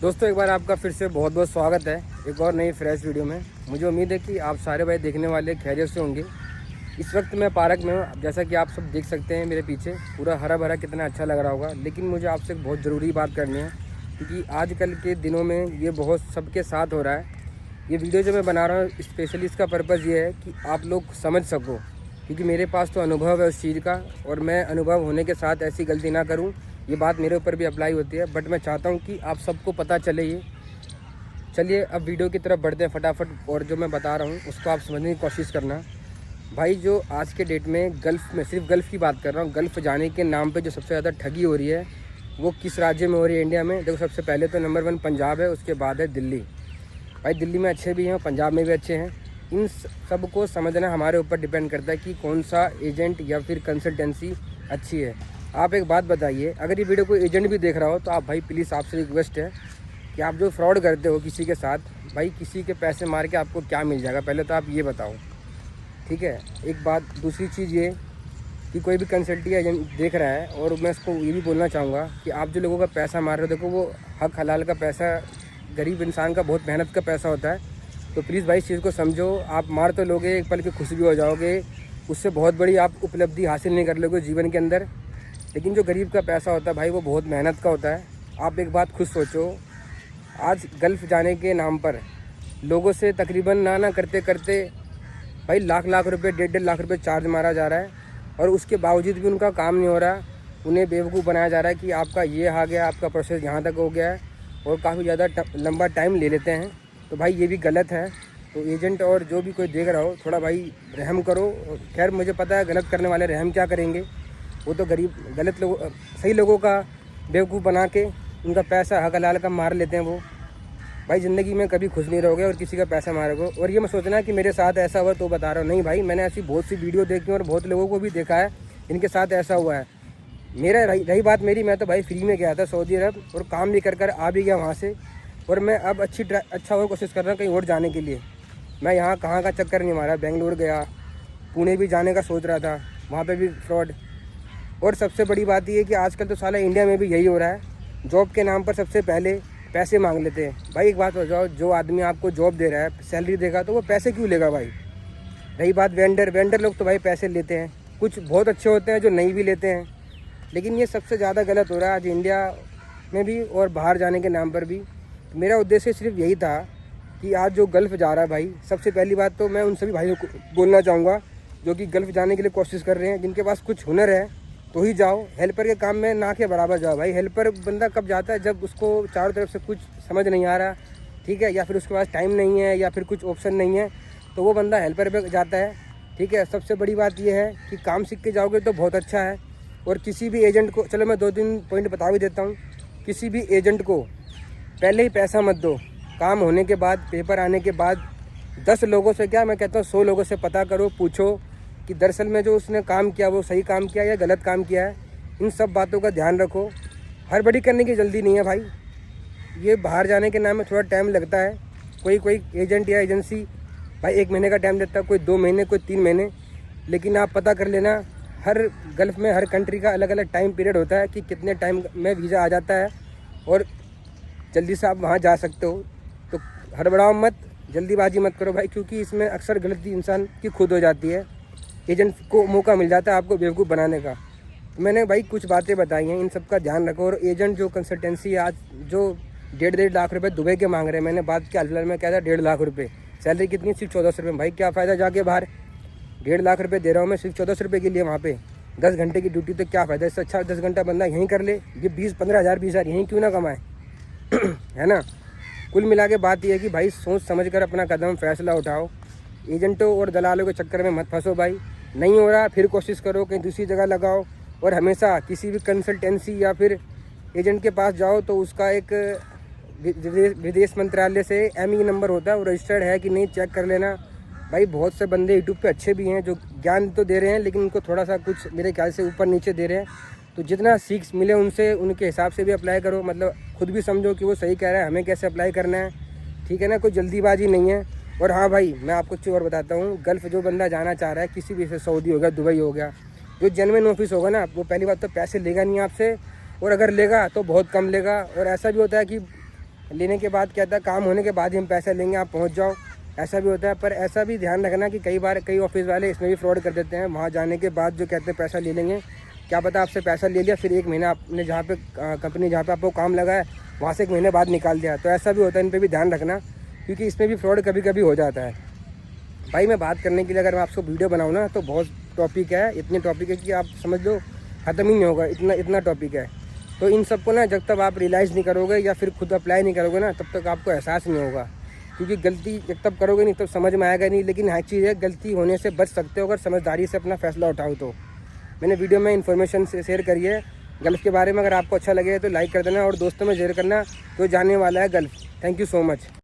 दोस्तों एक बार आपका फिर से बहुत बहुत स्वागत है एक और नई फ्रेश वीडियो में। मुझे उम्मीद है कि आप सारे भाई देखने वाले खैरियत से होंगे। इस वक्त मैं पार्क में हूँ, जैसा कि आप सब देख सकते हैं मेरे पीछे पूरा हरा भरा कितना अच्छा लग रहा होगा। लेकिन मुझे आपसे एक बहुत ज़रूरी बात करनी है, क्योंकि आजकल के दिनों में ये बहुत सबके साथ हो रहा है। ये वीडियो जो मैं बना रहा हूँ स्पेशली इसका पर्पज़ ये है कि आप लोग समझ सको, क्योंकि मेरे पास तो अनुभव है उस चीज़ का, और मैं अनुभव होने के साथ ऐसी गलती ना करूँ। ये बात मेरे ऊपर भी अप्लाई होती है, बट मैं चाहता हूँ कि आप सबको पता चले ये। चलिए अब वीडियो की तरफ बढ़ते हैं फटाफट, और जो मैं बता रहा हूँ उसको आप समझने की कोशिश करना। भाई जो आज के डेट में गल्फ़ में, सिर्फ गल्फ़ की बात कर रहा हूँ, गल्फ़ जाने के नाम पे जो सबसे ज़्यादा ठगी हो रही है वो किस राज्य में हो रही है इंडिया में? देखो, सबसे पहले तो नंबर 1 पंजाब है, उसके बाद है दिल्ली। भाई दिल्ली में अच्छे भी हैं, पंजाब में भी अच्छे हैं। इन सब को समझना हमारे ऊपर डिपेंड करता है कि कौन सा एजेंट या फिर कंसल्टेंसी अच्छी है। आप एक बात बताइए, अगर ये वीडियो कोई एजेंट भी देख रहा हो तो आप भाई प्लीज़ आपसे रिक्वेस्ट है कि आप जो फ्रॉड करते हो किसी के साथ, भाई किसी के पैसे मार के आपको क्या मिल जाएगा, पहले तो आप ये बताओ, ठीक है। एक बात, दूसरी चीज़ ये कि कोई भी कंसल्टी एजेंट देख रहा है, और मैं उसको ये भी बोलना चाहूँगा कि आप जो लोगों का पैसा मार रहे हो, देखो वो हक हलाल का पैसा, गरीब इंसान का बहुत मेहनत का पैसा होता है। तो प्लीज़ भाई इस चीज़ को समझो। आप मार तो लोगे, एक पल की खुश भी हो जाओगे, उससे बहुत बड़ी आप उपलब्धि हासिल नहीं कर लोगे जीवन के अंदर। लेकिन जो गरीब का पैसा होता है भाई वो बहुत मेहनत का होता है। आप एक बात खुद सोचो, आज गल्फ़ जाने के नाम पर लोगों से तकरीबन ना करते करते भाई लाख लाख रुपए, 1.5 लाख रुपए चार्ज मारा जा रहा है, और उसके बावजूद भी उनका काम नहीं हो रहा। उन्हें बेवकूफ़ बनाया जा रहा है कि आपका ये आ गया, आपका प्रोसेस यहाँ तक हो गया है, और काफ़ी ज़्यादा लंबा टाइम ले लेते हैं। तो भाई ये भी गलत है। तो एजेंट और जो भी कोई देख रहा हो, थोड़ा भाई रहम करो। खैर मुझे पता है गलत करने वाले रहम क्या करेंगे, वो तो गरीब गलत लोगों, सही लोगों का बेवकूफ़ बना के उनका पैसा हक हलाल का मार लेते हैं। वो भाई ज़िंदगी में कभी खुश नहीं रहोगे और किसी का पैसा मारोगे। और ये मैं सोचना कि मेरे साथ ऐसा हुआ तो बता रहा हूँ, नहीं भाई, मैंने ऐसी बहुत सी वीडियो देखी और बहुत लोगों को भी देखा है इनके साथ ऐसा हुआ है। मेरा रही बात मेरी, मैं तो भाई फ्री में गया था सऊदी अरब, और काम भी कर आ भी गया वहाँ से। और मैं अब अच्छा और कोशिश कर रहा हूँ कहीं और जाने के लिए। मैं यहाँ कहाँ का चक्कर नहीं मारा, बेंगलोर गया, पुणे भी जाने का सोच रहा था, वहाँ पे भी फ्रॉड। और सबसे बड़ी बात ये है कि आजकल तो साला इंडिया में भी यही हो रहा है, जॉब के नाम पर सबसे पहले पैसे मांग लेते हैं। भाई एक बात हो जाओ, जो आदमी आपको जॉब दे रहा है, सैलरी देगा, तो वो पैसे क्यों लेगा भाई? रही बात वेंडर लोग तो भाई पैसे लेते हैं, कुछ बहुत अच्छे होते हैं जो नहीं भी लेते हैं। लेकिन ये सबसे ज़्यादा गलत हो रहा है आज इंडिया में भी और बाहर जाने के नाम पर भी। तो मेरा उद्देश्य सिर्फ यही था कि आज जो गल्फ़ जा रहा है भाई, सबसे पहली बात तो मैं उन सभी भाइयों को बोलना चाहूँगा जो कि गल्फ़ जाने के लिए कोशिश कर रहे हैं, जिनके पास कुछ हुनर है तो ही जाओ। हेल्पर के काम में ना के बराबर जाओ भाई। हेल्पर बंदा कब जाता है? जब उसको चारों तरफ से कुछ समझ नहीं आ रहा, ठीक है, या फिर उसके पास टाइम नहीं है, या फिर कुछ ऑप्शन नहीं है, तो वो बंदा हेल्पर पे जाता है, ठीक है। सबसे बड़ी बात यह है कि काम सीख के जाओगे तो बहुत अच्छा है। और किसी भी एजेंट को, चलो मैं 2-3 पॉइंट बता भी देता हूँ। किसी भी एजेंट को पहले ही पैसा मत दो। काम होने के बाद, पेपर आने के बाद 10 लोगों से, क्या मैं कहता हूँ 100 लोगों से पता करो, पूछो कि दरअसल में जो उसने काम किया वो सही काम किया या गलत काम किया है। इन सब बातों का ध्यान रखो। हड़बड़ी करने की जल्दी नहीं है भाई। ये बाहर जाने के नाम में थोड़ा टाइम लगता है। कोई एजेंट या एजेंसी भाई 1 महीने का टाइम देता है, कोई 2 महीने, कोई 3 महीने। लेकिन आप पता कर लेना, हर गल्फ़ में हर कंट्री का अलग अलग टाइम पीरियड होता है कि कितने टाइम में वीज़ा आ जाता है और जल्दी से आप वहाँ जा सकते हो। तो हड़बड़ाओ मत, जल्दीबाजी मत करो भाई, क्योंकि इसमें अक्सर गलती इंसान की खुद हो जाती है। एजेंट को मौका मिल जाता है आपको बेवकूफ़ बनाने का। तो मैंने भाई कुछ बातें बताई हैं, इन सब का ध्यान रखो। और एजेंट जो कंसल्टेंसी आज जो 1.5 लाख रुपए दुबई के मांग रहे हैं, मैंने बात किया हाल में क्या था, 1.5 लाख रुपये सैलरी, कितनी? सिर्फ 1400 रुपये। भाई क्या फ़ायदा जाके बाहर 1.5 लाख रुपये दे रहा हूँ मैं सिर्फ 1400 रुपये के लिए वहाँ पे, 10 घंटे की ड्यूटी, तो क्या फ़ायदा? इससे अच्छा 10 घंटा बंदा यहीं कर ले, ये 20-15 हज़ार 20 हज़ार यहीं क्यों ना कमाए है ना। कुल मिला के बात यह है कि भाई सोच समझ कर अपना कदम, फैसला उठाओ। एजेंटों और दलालों के चक्कर में मत फंसो भाई। नहीं हो रहा फिर कोशिश करो, कहीं दूसरी जगह लगाओ। और हमेशा किसी भी कंसल्टेंसी या फिर एजेंट के पास जाओ तो उसका एक विदेश मंत्रालय से ME नंबर होता है, वो रजिस्टर्ड है कि नहीं चेक कर लेना भाई। बहुत से बंदे यूट्यूब पे अच्छे भी हैं जो ज्ञान तो दे रहे हैं, लेकिन उनको थोड़ा सा कुछ मेरे ख्याल से ऊपर नीचे दे रहे हैं। तो जितना सीख मिले उनसे, उनके हिसाब से भी अप्लाई करो। मतलब खुद भी समझो कि वो सही कह रहा है, हमें कैसे अप्लाई करना है, ठीक है ना। कोई जल्दीबाजी नहीं है। और हाँ भाई, मैं आपको कुछ और बताता हूँ। गल्फ़ जो बंदा जाना चाह रहा है, किसी भी से, सऊदी हो गया, दुबई हो गया, जो जेन्युइन ऑफिस होगा ना, वो पहली बात तो पैसे लेगा नहीं आपसे, और अगर लेगा तो बहुत कम लेगा। और ऐसा भी होता है कि लेने के बाद क्या था, काम होने के बाद ही हम पैसा लेंगे, आप पहुँच जाओ, ऐसा भी होता है। पर ऐसा भी ध्यान रखना कि कई बार कई ऑफिस वाले इसमें भी फ्रॉड कर देते हैं। वहाँ जाने के बाद जो कहते हैं पैसा ले लेंगे, क्या पता आपसे पैसा ले लिया, फिर 1 महीना आपने जहाँ पे कंपनी जहाँ पे आपको काम लगा है वहाँ से 1 महीने बाद निकाल दिया। तो ऐसा भी होता है, इन पे भी ध्यान रखना, क्योंकि इसमें भी फ्रॉड कभी कभी हो जाता है। भाई मैं बात करने के लिए अगर मैं आपको वीडियो बनाऊँ ना तो बहुत टॉपिक है, इतने टॉपिक है कि आप समझ लो ख़त्म ही नहीं होगा, इतना टॉपिक है। तो इन सबको ना जब तक आप रियलाइज़ नहीं करोगे या फिर खुद अप्लाई नहीं करोगे ना, तब तक आपको एहसास नहीं होगा। क्योंकि गलती जब तक करोगे नहीं तब समझ में आएगा नहीं। लेकिन हर चीज़ है, गलती होने से बच सकते हो अगर समझदारी से अपना फैसला उठाओ। तो मैंने वीडियो में इन्फॉर्मेशन से शेयर करी है गल्फ़ के बारे में। अगर आपको अच्छा लगे तो लाइक कर देना और दोस्तों में शेयर करना, तो जाने वाला है gulf. Thank you so much.